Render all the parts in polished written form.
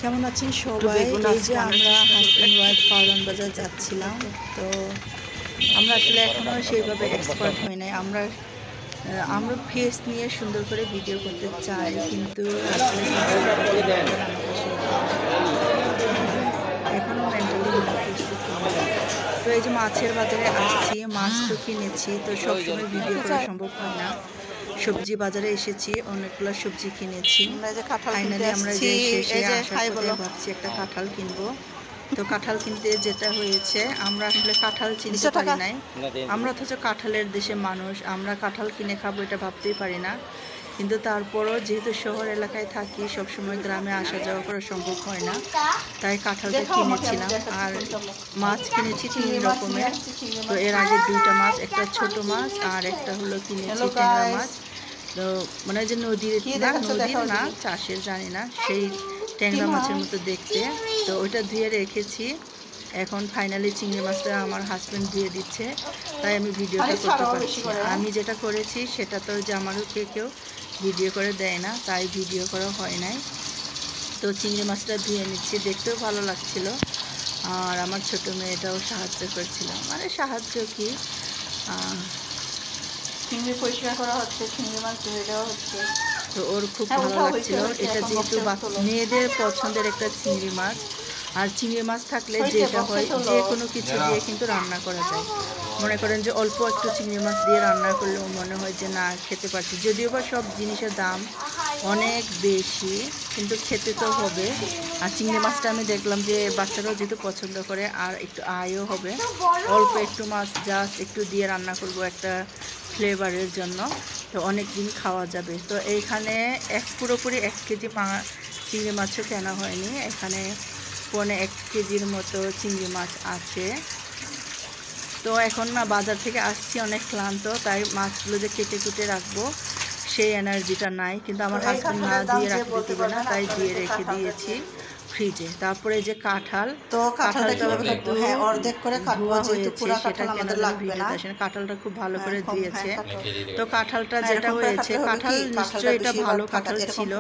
কেমন আছেন সবাই? এই যে আমরা হাসব্যান্ড ওয়াইফ কারওয়ান বাজার যাচ্ছিলাম। তো আমরা আসলে এখনও সেইভাবে এক্সপার্ট হই নাই। আমরা ফেস নিয়ে সুন্দর করে ভিডিও করতে চাই, কিন্তু আসলে কিভাবে করতে পারবেন আমাকে সেইভাবে এখনও মেন্টালি প্রস্তুত নই। তো এই যে মাছের বাজারে আসছি, মাছ তো কিনেছি, তো সবসময় ভিডিও করা সম্ভব হয় না। সবজি বাজারে এসেছি, অনেকগুলো সবজি কিনেছি। ফাইনালি আমরা যে শেষে আসার পথে ভাবছি একটা কাঁঠাল কিনবো। তো কাঁঠাল কিনতে যেটা হয়েছে, আমরা আসলে কাঁঠাল চিনতে পারি নাই। আমরা অথচ কাঁঠালের দেশে মানুষ, আমরা কাঁঠাল কিনে খাবো এটা ভাবতেই পারি না। কিন্তু তারপরও যেহেতু শহর এলাকায় থাকি, সবসময় গ্রামে আসা যাওয়া করা সম্ভব হয় না, তাই কাঁঠালটা কিনেছিলাম। আর মাছ কিনেছি 3 রকমের। তো এর আগে 2টা মাছ, একটা ছোট মাছ আর একটা হলো কিনেছি ট্যাংরা মাছ। তো মানে যে নদীর না চাষের জানি না, সেই ট্যাংরা মাছের মতো দেখতে। তো ওইটা ধুয়ে রেখেছি। এখন ফাইনালি চিংড়ি মাছটা আমার হাজব্যান্ড ধুয়ে দিচ্ছে, তাই আমি ভিডিওটা করতে পারছি। আমি যেটা করেছি সেটা তো যে আমাকে কেউ ভিডিও করে দেয় না, তাই ভিডিও করা হয় নাই। তো চিংড়ি মাছটা ধুয়ে নিচ্ছি, দেখতেও ভালো লাগছিল। আর আমার ছোট মেয়েটাও সাহায্য করছিল, মানে সাহায্য কি, চিংড়ি পরিষ্কার করা হচ্ছে, চিংড়ি মাছ ধুয়ে দেওয়া হচ্ছে। তো ওর খুব ভালো লাগছিল। এটা যেহেতু মেয়েদের পছন্দের একটা চিংড়ি মাছ, আর চিংড়ি মাছ থাকলে যেটা হয় যে কোনো কিছু দিয়ে কিন্তু রান্না করা যায়। মনে করেন যে অল্প একটু চিংড়ি মাছ দিয়ে রান্না করলেও মনে হয় যে না, খেতে পারছি। যদিও বা সব জিনিসের দাম অনেক বেশি, কিন্তু খেতে তো হবে। আর চিংড়ি মাছটা আমি দেখলাম যে বাচ্চারাও যেহেতু পছন্দ করে, আর একটু আয়ও হবে। অল্প একটু মাছ জাস্ট একটু দিয়ে রান্না করব একটা ফ্লেভারের জন্য, তো অনেক দিন খাওয়া যাবে। তো এইখানে পুরোপুরি 1 কেজি চিংড়ি মাছও কেনা হয়নি, এখানে 1 কেজির মতো চিংড়ি মাছ আছে। তো এখন না বাজার থেকে আসছি অনেক ক্লান্ত, তাই মাছগুলো যে কেটে কুটে রাখবো সেই এনার্জিটা নাই। কিন্তু আমার হাজব্যান্ড না দিয়ে রাখতে দিবে না, তাই দিয়ে রেখে দিয়েছি ফ্রিজে। তারপরে যে কাঁঠালটা কিন্তু অর্ধেক করে ধোয়া হয়েছে, সেটা কেন যেন ভিডিওতে আসে না। কাঁঠালটা খুব ভালো করে ধুয়েছে। তো কাঁঠালটা যেটা হয়েছে, কাঁঠাল নিশ্চয়ই এটা ভালো কাঁঠাল ছিল,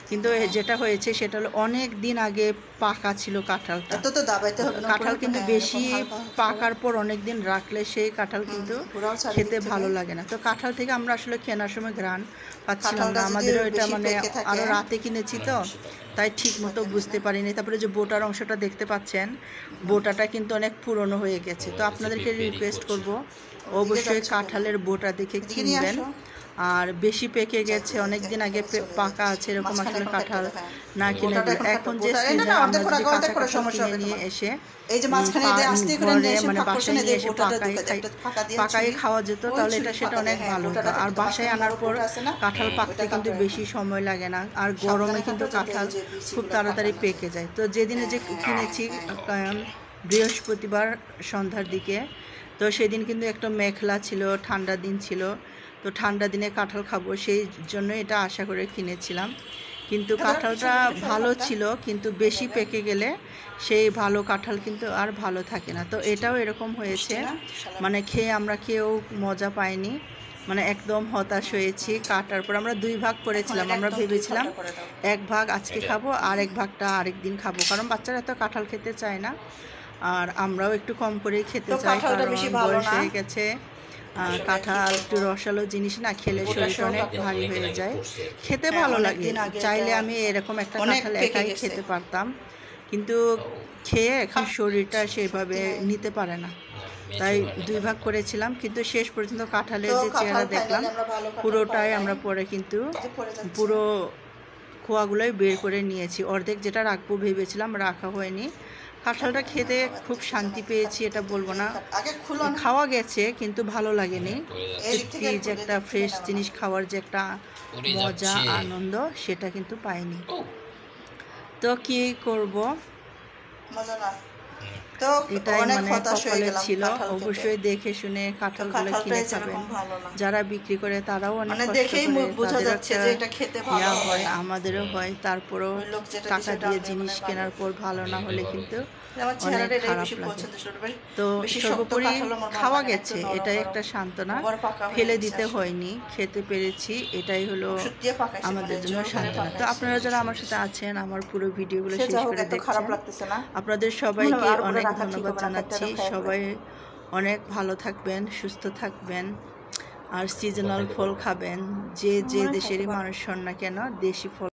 কিন্তু যেটা হয়েছে সেটা হলো অনেক দিন আগে পাকা ছিল কাঁঠালটা। কাঁঠাল কিন্তু বেশি পাকার পর অনেক দিন রাখলে সেই কাঁঠাল কিন্তু খেতে ভালো লাগে না। তো কাঁঠাল থেকে আমরা আসলে কেনার সময় ঘ্রাণ পাচ্ছিলাম না। আমাদেরও এটা মানে আরও রাতে কিনেছি, তো তাই ঠিক মতো বুঝতে পারিনি। তারপরে যে বোটার অংশটা দেখতে পাচ্ছেন, বোটাটা কিন্তু অনেক পুরনো হয়ে গেছে। তো আপনাদেরকে রিকোয়েস্ট করব, অবশ্যই কাঁঠালের বোটা দেখে কিনবেন। আর বেশি পেকে গেছে, অনেক দিন আগে পাকা আছে এরকম আসলে কাঁঠাল না কিনে দিলে, এখন যে সিজন, আমরা যদি কাঁচা কাঁঠাল কিনে নিয়ে এসে ঘরে মানে বাসায় নিয়ে এসে পাকাই খাওয়া যেত, তাহলে সেটা অনেক ভালো হতো। আর বাসায় আনার পর কাঁঠাল পাকতে কিন্তু বেশি সময় লাগে না, আর গরমে কিন্তু কাঁঠাল খুব তাড়াতাড়ি পেকে যায়। তো যেদিনে যে কিনেছি বৃহস্পতিবার সন্ধ্যার দিকে, তো সেদিন কিন্তু একটা মেঘলা ছিল, ঠান্ডা দিন ছিল। তো ঠান্ডা দিনে কাঁঠাল খাবো সেই জন্য এটা আশা করে কিনেছিলাম। কিন্তু কাঁঠালটা ভালো ছিল, কিন্তু বেশি পেকে গেলে সেই ভালো কাঁঠাল কিন্তু আর ভালো থাকে না। তো এটাও এরকম হয়েছে, মানে খেয়ে আমরা কেউ মজা পাইনি, মানে একদম হতাশ হয়েছি। কাটার পর আমরা 2 ভাগ করেছিলাম, আমরা ভেবেছিলাম 1 ভাগ আজকে খাবো আর 1 ভাগটা আরেক দিন খাবো, কারণ বাচ্চারা তো কাঁঠাল খেতে চায় না, আর আমরাও একটু কম করেই খেতে চাই, কারণ বয়স হয়ে গেছে। কাঁঠাল একটু রসালো জিনিস না, খেলে শরীরটা অনেক ভারী হয়ে যায়। খেতে ভালো লাগে, চাইলে আমি এরকম একটা কাঁঠাল একাই খেতে পারতাম, কিন্তু খেয়ে এখন শরীরটা সেভাবে নিতে পারে না, তাই 2 ভাগ করেছিলাম। কিন্তু শেষ পর্যন্ত কাঁঠালের যে চেহারা দেখলাম, পুরোটাই আমরা পরে কিন্তু পুরো খোয়াগুলোই বের করে নিয়েছি। অর্ধেক যেটা রাখবো ভেবেছিলাম, রাখা হয়নি। কাঁঠালটা খেতে খুব শান্তি পেয়েছি, এটা বলবো না, খাওয়া গেছে কিন্তু ভালো লাগেনি। সত্যি যে একটা ফ্রেশ জিনিস খাওয়ার যে একটা মজা আনন্দ, সেটা কিন্তু পাইনি। তো কি করব, এটাই মানে কপালে ছিল। অবশ্যই দেখে শুনে কাঁঠালগুলো কিনে খাবেন। যারা বিক্রি করে তারাও অনেক কষ্ট করে, তাদেরও একটা ইয়া হয়, আমাদেরও হয়। তারপরেও টাকা দিয়ে জিনিস কেনার পর ভালো না হলে কিন্তু অনেক খারাপ লাগে। তো সর্বোপরি খাওয়া গেছে, এটাই একটা সান্ত্বনা। ফেলে দিতে হয়নি, খেতে পেরেছি, এটাই হলো আমাদের জন্য সান্ত্বনা। তো আপনারা যারা আমার সাথে আছেন, আমার পুরো ভিডিওগুলো শেষ করে দেখছেন, আপনাদের সবাইকে অনেক ধন্যবাদ জানাচ্ছি। সবাই অনেক ভালো থাকবেন, সুস্থ থাকবেন, আর সিজনাল ফল খাবেন। যে যে দেশেরই মানুষ হন না কেন, দেশি ফল